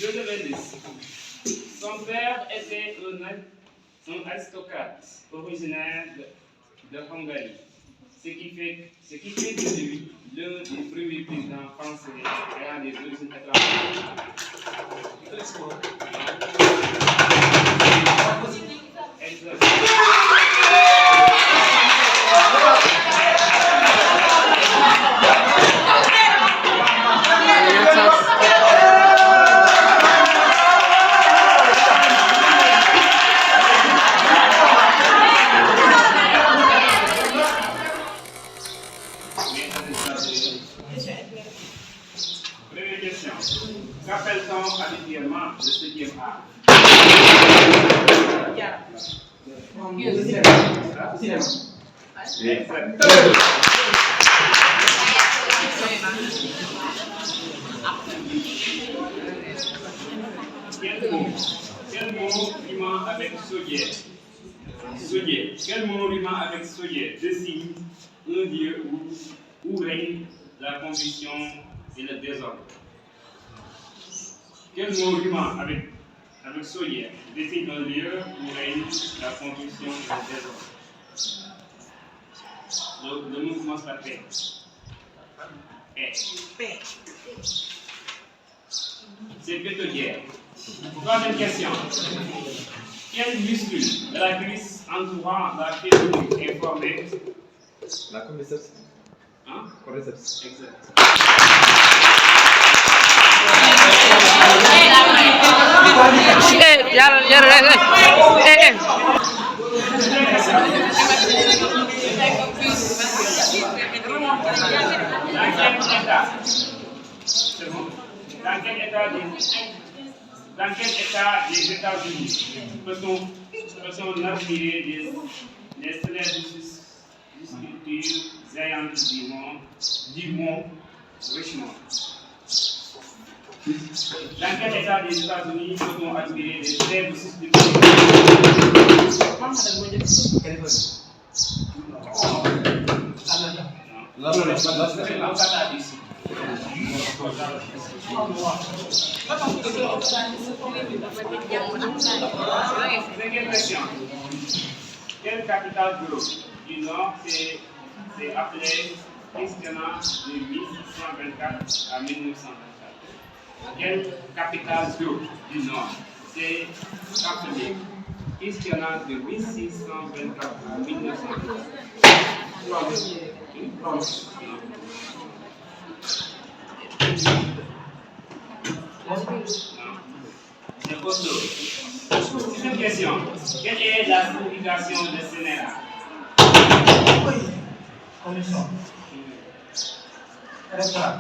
90. Son père était un aristocrate originaire de Hongrie, ce qui fait de lui l'un des premiers présidents français ayant des origines étrangères. Exact. Première question. Qu'appelle-t-on habituellement le 7e art? Quel mot rimant avec Sodier? Quel mot rimant avec Sodier désigne un lieu où règne la confusion et le désordre? Quel mot rimant avec Sodier désigne un lieu où règne la confusion et le désordre? Le mot commence par P. P. C'est pétodière. Troisième question. Quel muscle de la cuisse entourant la fémur est formé? La quadriceps. Hein? Quadriceps. Exact. Dans quel état des États-Unis peut-on admirer des célèbres sculptures géantes du mont Richmond? Dans quel état des États-Unis peut-on admirer des célèbres sculptures? Cinquième question. Quelle capitale du Nord s'est appelée Christiana de 1624 à 1924? Quelle capitale du Nord s'est appelée Christiana de 1624 à 1924? C'est costaud. Sixième question. Quelle est la signification de Sénéra? Commission. Électoral.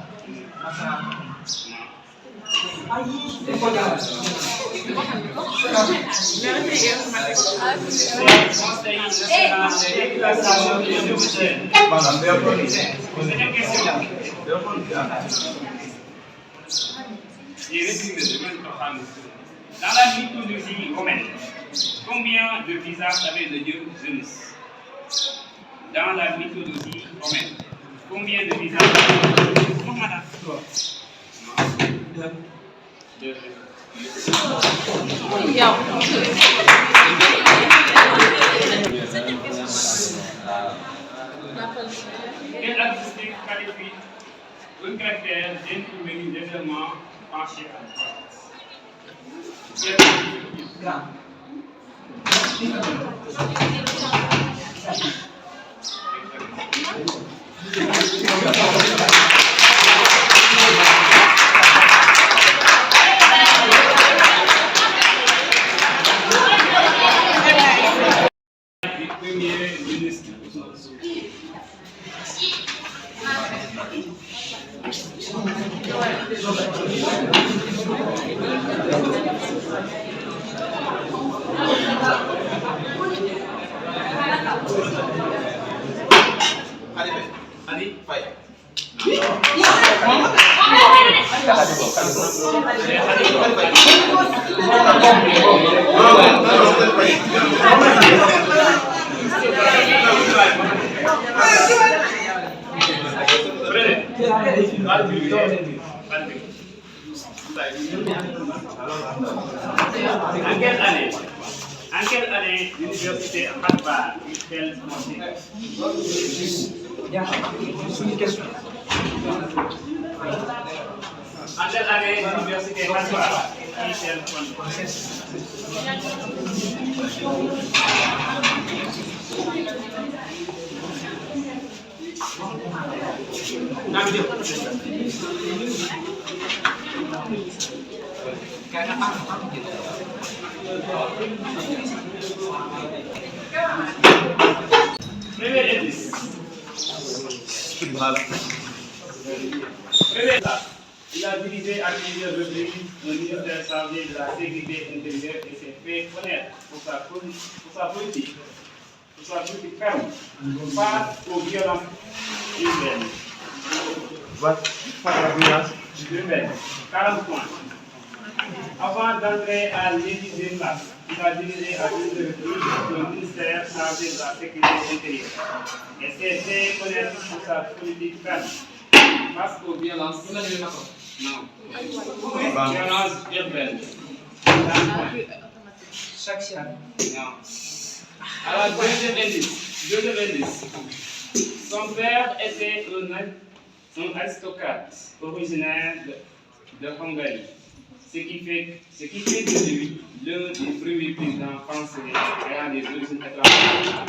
Conseil national de régulation des émotions. Deuxième question. Dans la mythologie romaine, combien de visages avait le dieu Zeus? Dans la mythologie romaine, combien de visages avait le dieu Zeus? Deux. Quel artistique qualifie un caractère imprimé légèrement penché à droite? Grand. Du premier ministre. Allez, fire. En quelle année l'université Harvard fut-elle fondée? En quelle année l'université Harvard fut-elle fondée? Premier indice. Premier place. Il a dirigé à plusieurs reprises le ministère chargé de la sécurité intérieure et s'est fait connaître pour sa politique ferme face aux violences urbaines. Urbaines. 40 points. Avant d'entrer à l'Élysée place, il a dirigé à plusieurs reprises le ministère chargé de la sécurité intérieure et s'est fait connaître pour sa politique ferme face aux violences. Non. Violence urbaine. Non. Alors, deuxième indice. Son père était un aristocrate originaire de Hongrie, ce qui fait de lui l'un des premiers présidents français ayant des origines étrangères.